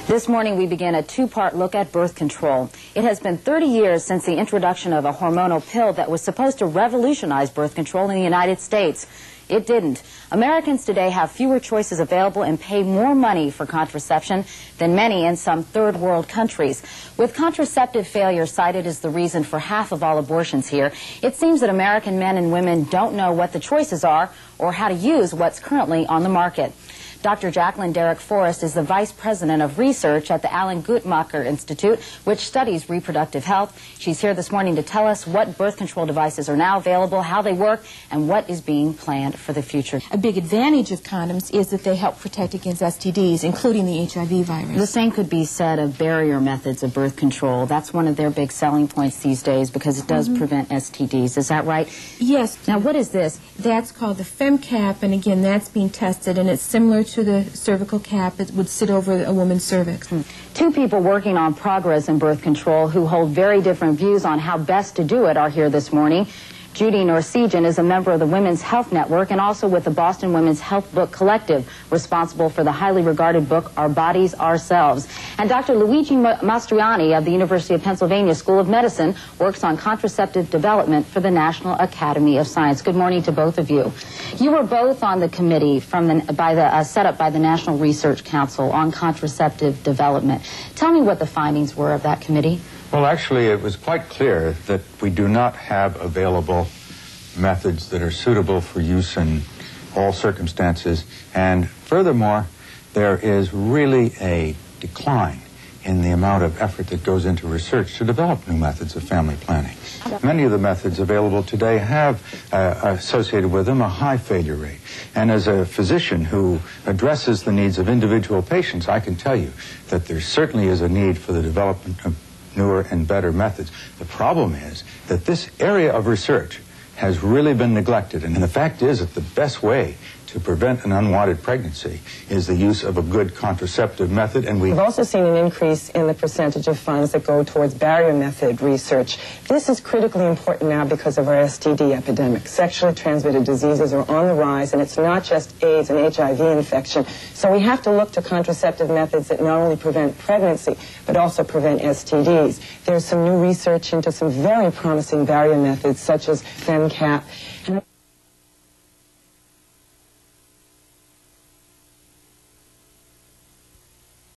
This morning we begin a two-part look at birth control. It has been 30 years since the introduction of a hormonal pill that was supposed to revolutionize birth control in the United States. It didn't. Americans today have fewer choices available and pay more money for contraception than many in some third world countries. With contraceptive failure cited as the reason for half of all abortions here, it seems that American men and women don't know what the choices are or how to use what's currently on the market. Dr. Jacqueline Derrick Forrest is the Vice President of Research at the Alan Guttmacher Institute, which studies reproductive health. She's here this morning to tell us what birth control devices are now available, how they work, and what is being planned for the future. A big advantage of condoms is that they help protect against STDs, including the HIV virus. The same could be said of barrier methods of birth control. That's one of their big selling points these days because it does prevent STDs. Is that right? Yes. Now, what is this? That's called the FemCap, and again, that's being tested, and it's similar to the cervical cap. It would sit over a woman's cervix. Two people working on progress in birth control who hold very different views on how best to do it are here this morning. Judy Norsegian is a member of the Women's Health Network and also with the Boston Women's Health Book Collective, responsible for the highly regarded book, Our Bodies, Ourselves. And Dr. Luigi Mastriani of the University of Pennsylvania School of Medicine works on contraceptive development for the National Academy of Science. Good morning to both of you. You were both on the committee set up by the National Research Council on contraceptive development. Tell me what the findings were of that committee. Well, actually, it was quite clear that we do not have available methods that are suitable for use in all circumstances. And furthermore, there is really a decline in the amount of effort that goes into research to develop new methods of family planning. Many of the methods available today have associated with them a high failure rate. And as a physician who addresses the needs of individual patients, I can tell you that there certainly is a need for the development of newer and better methods. The problem is that this area of research has really been neglected, and the fact is that the best way to prevent an unwanted pregnancy is the use of a good contraceptive method, and we've also seen an increase in the percentage of funds that go towards barrier method research. This is critically important now because of our STD epidemic. Sexually transmitted diseases are on the rise, and it's not just AIDS and HIV infection. So we have to look to contraceptive methods that not only prevent pregnancy, but also prevent STDs. There's some new research into some very promising barrier methods, such as FemCap.